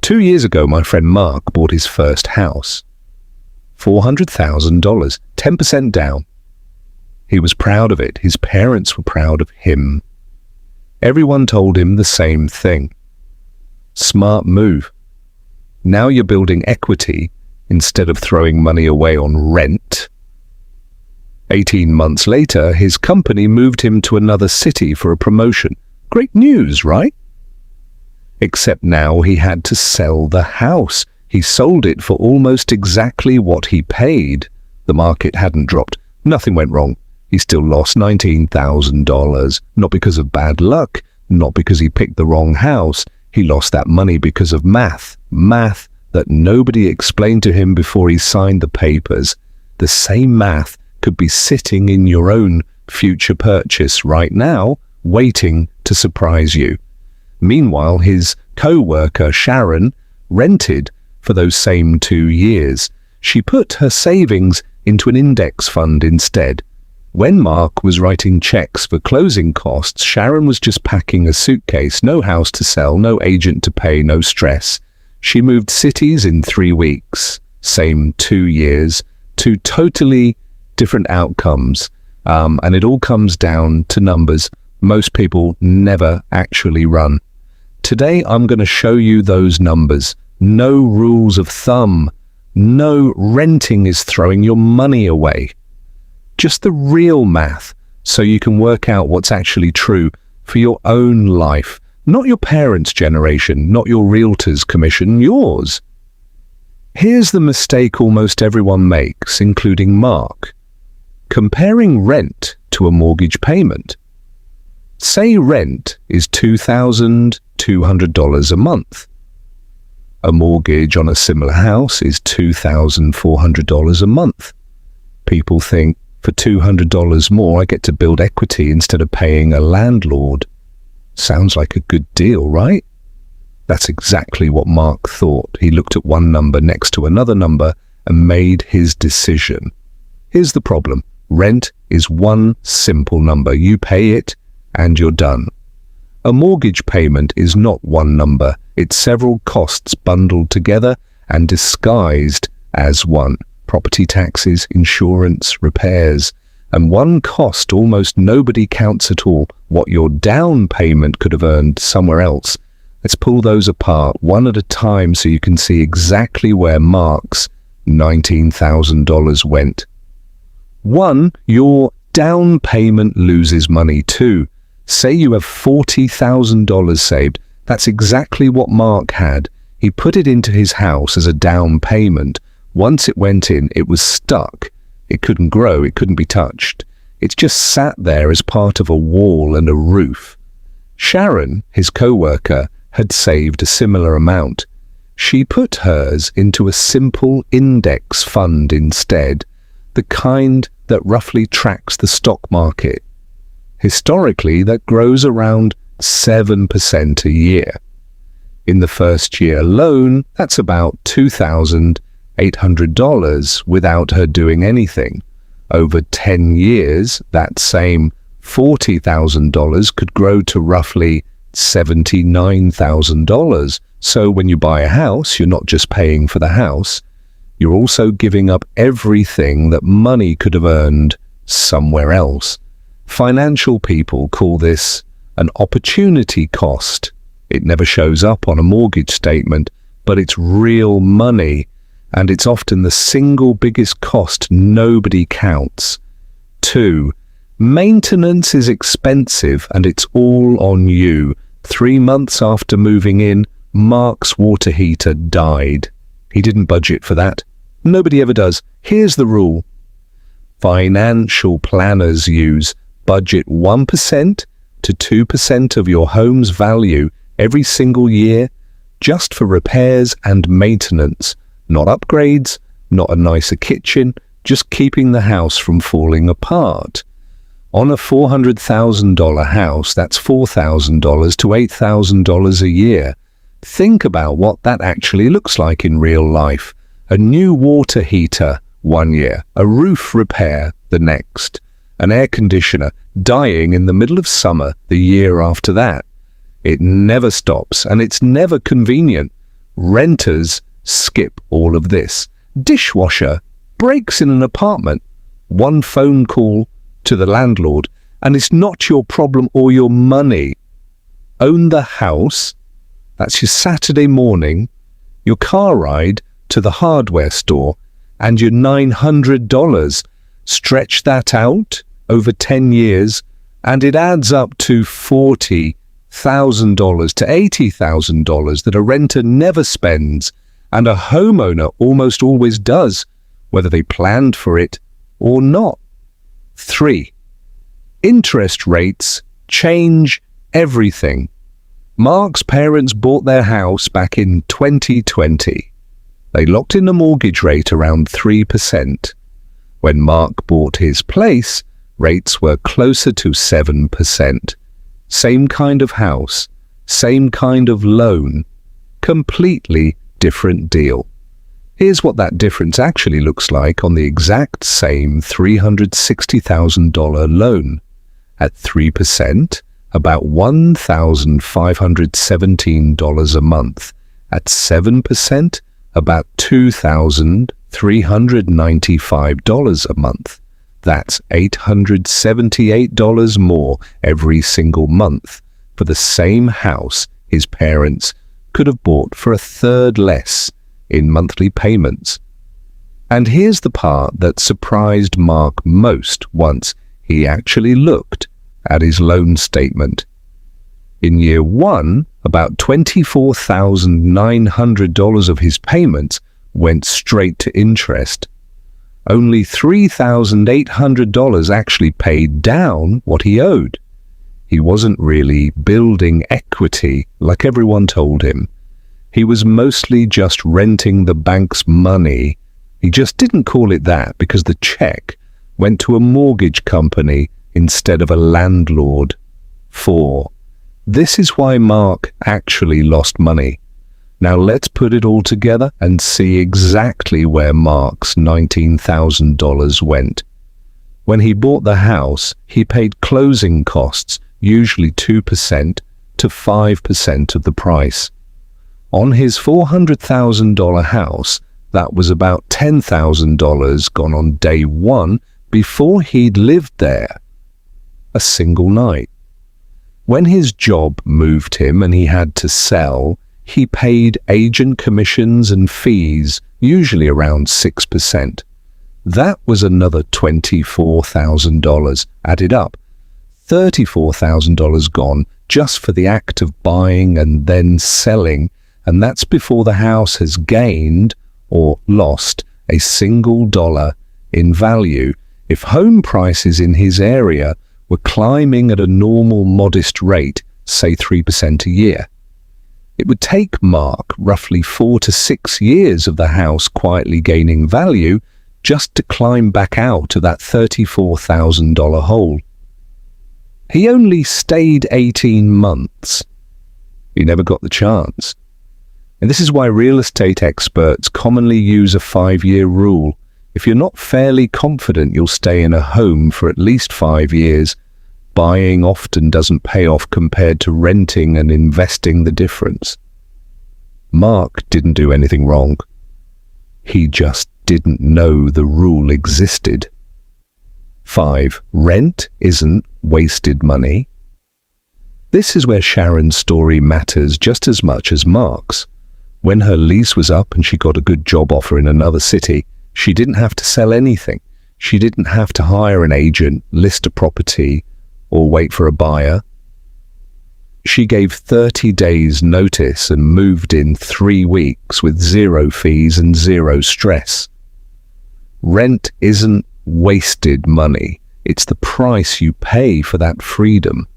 2 years ago, my friend Mark bought his first house. $400,000, 10% down. He was proud of it. His parents were proud of him. Everyone told him the same thing. Smart move. Now you're building equity instead of throwing money away on rent. 18 months later, his company moved him to another city for a promotion. Great news, right? Except now he had to sell the house. He sold it for almost exactly what he paid. The market hadn't dropped. Nothing went wrong. He still lost $19,000, not because of bad luck, not because he picked the wrong house. He lost that money because of math that nobody explained to him before he signed the papers. The same math could be sitting in your own future purchase right now, waiting to surprise you. Meanwhile, his co-worker, Sharon, rented for those same 2 years. She put her savings into an index fund instead. When Mark was writing checks for closing costs, Sharon was just packing a suitcase, no house to sell, no agent to pay, no stress. She moved cities in 3 weeks, same 2 years, 2 totally different outcomes. And it all comes down to numbers most people never actually run. Today, I'm going to show you those numbers. No rules of thumb. No renting is throwing your money away. Just the real math, so you can work out what's actually true for your own life. Not your parents' generation, not your realtor's commission, yours. Here's the mistake almost everyone makes, including Mark. Comparing rent to a mortgage payment. Say rent is $2,200 a month. A mortgage on a similar house is $2,400 a month. People think, for $200 more, I get to build equity instead of paying a landlord. Sounds like a good deal, right? That's exactly what Mark thought. He looked at one number next to another number and made his decision. Here's the problem. Rent is one simple number. You pay it and you're done. A mortgage payment is not one number. It's several costs bundled together and disguised as one. Property taxes, insurance, repairs, and one cost almost nobody counts at all, what your down payment could have earned somewhere else. Let's pull those apart one at a time so you can see exactly where Mark's $19,000 went. 1. Your down payment loses money. 2. Say you have $40,000 saved. That's exactly what Mark had. He put it into his house as a down payment. Once it went in, it was stuck. It couldn't grow, it couldn't be touched. It just sat there as part of a wall and a roof. Sharon, his co-worker, had saved a similar amount. She put hers into a simple index fund instead, the kind that roughly tracks the stock market. Historically, that grows around 7% a year. In the first year alone, that's about $2,800 without her doing anything. Over 10 years, that same $40,000 could grow to roughly $79,000. So when you buy a house, you're not just paying for the house, you're also giving up everything that money could have earned somewhere else. Financial people call this an opportunity cost. It never shows up on a mortgage statement, but it's real money, and it's often the single biggest cost nobody counts. 2. Maintenance is expensive and it's all on you. 3 months after moving in, Mark's water heater died. He didn't budget for that. Nobody ever does. Here's the rule. Financial planners use budget 1% to 2% of your home's value every single year just for repairs and maintenance. Not upgrades, not a nicer kitchen, just keeping the house from falling apart. On a $400,000 house, that's $4,000 to $8,000 a year. Think about what that actually looks like in real life. A new water heater 1 year, a roof repair the next, an air conditioner dying in the middle of summer the year after that. It never stops, and it's never convenient. Renters skip all of this. Dishwasher breaks in an apartment. One phone call to the landlord, and it's not your problem or your money. Own the house. That's your Saturday morning, your car ride to the hardware store, and your $900. Stretch that out over 10 years, and it adds up to $40,000 to $80,000 that a renter never spends, and a homeowner almost always does, whether they planned for it or not. 3. Interest rates change everything. Mark's parents bought their house back in 2020. They locked in a mortgage rate around 3%. When Mark bought his place, rates were closer to 7%. Same kind of house, same kind of loan, completely different deal. Here's what that difference actually looks like on the exact same $360,000 loan. At 3%, about $1,517 a month. At 7%, about $2,395 a month. That's $878 more every single month for the same house his parents could have bought for a third less in monthly payments. And here's the part that surprised Mark most once he actually looked at his loan statement. In year 1, about $24,900 of his payments went straight to interest. Only $3,800 actually paid down what he owed. He wasn't really building equity like everyone told him. He was mostly just renting the bank's money. He just didn't call it that because the check went to a mortgage company instead of a landlord. 4. This is why Mark actually lost money. Now let's put it all together and see exactly where Mark's $19,000 went. When he bought the house, he paid closing costs, usually 2% to 5% of the price. On his $400,000 house, that was about $10,000 gone on day 1 before he'd lived there a single night. When his job moved him and he had to sell, he paid agent commissions and fees, usually around 6%. That was another $24,000 added up. $34,000 gone just for the act of buying and then selling, and that's before the house has gained or lost a single dollar in value. If home prices in his area were climbing at a normal modest rate, say 3% a year, it would take Mark roughly 4 to 6 years of the house quietly gaining value just to climb back out of that $34,000 hole. He only stayed 18 months. He never got the chance. And this is why real estate experts commonly use a 5-year rule. If you're not fairly confident you'll stay in a home for at least 5 years, buying often doesn't pay off compared to renting and investing the difference. Mark didn't do anything wrong. He just didn't know the rule existed. 5. Rent isn't wasted money. This is where Sharon's story matters just as much as Mark's. When her lease was up and she got a good job offer in another city, she didn't have to sell anything. She didn't have to hire an agent, list a property, or wait for a buyer. She gave 30 days notice and moved in 3 weeks with 0 fees and 0 stress. Rent isn't wasted money. It's the price you pay for that freedom.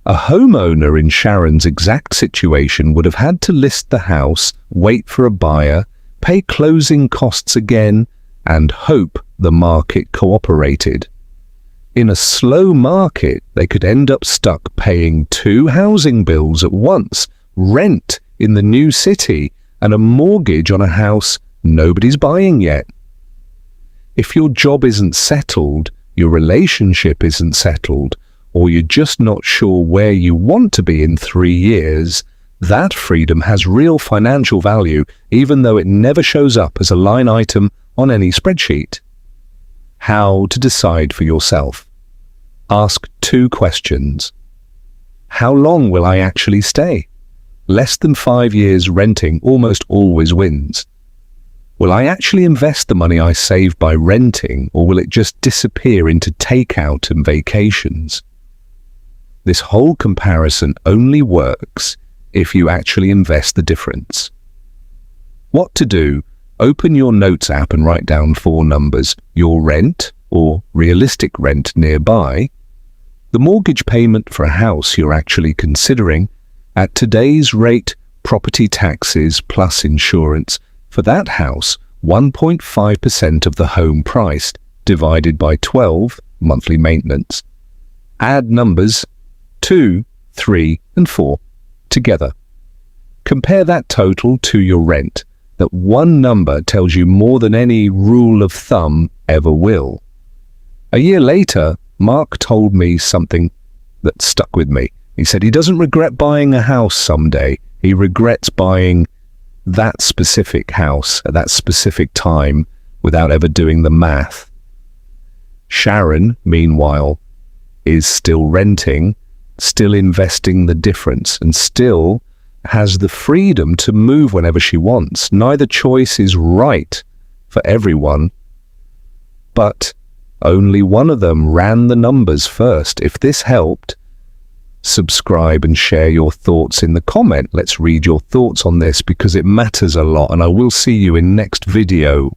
A homeowner in Sharon's exact situation would have had to list the house, wait for a buyer, pay closing costs again, and hope the market cooperated. In a slow market, they could end up stuck paying 2 housing bills at once, rent in the new city, and a mortgage on a house nobody's buying yet. If your job isn't settled, your relationship isn't settled, or you're just not sure where you want to be in 3 years, That freedom has real financial value, even though it never shows up as a line item on any spreadsheet. How to decide for yourself. Ask 2 questions. How long will I actually stay? Less than 5 years renting almost always wins. Will I actually invest the money I save by renting, or will it just disappear into takeout and vacations? This whole comparison only works if you actually invest the difference. What to do? Open your Notes app and write down 4 numbers: your rent, or realistic rent nearby, the mortgage payment for a house you're actually considering, at today's rate, property taxes plus insurance, for that house, 1.5% of the home price, divided by 12, monthly maintenance. Add numbers 2, 3, and 4 together. Compare that total to your rent. That one number tells you more than any rule of thumb ever will. A year later, Mark told me something that stuck with me. He said he doesn't regret buying a house someday. He regrets buying that specific house at that specific time without ever doing the math. Sharon, meanwhile, is still renting, still investing the difference, and still has the freedom to move whenever she wants. Neither choice is right for everyone, but only one of them ran the numbers first. If this helped, subscribe and share your thoughts in the comment. Let's read your thoughts on this because it matters a lot, and I will see you in next video.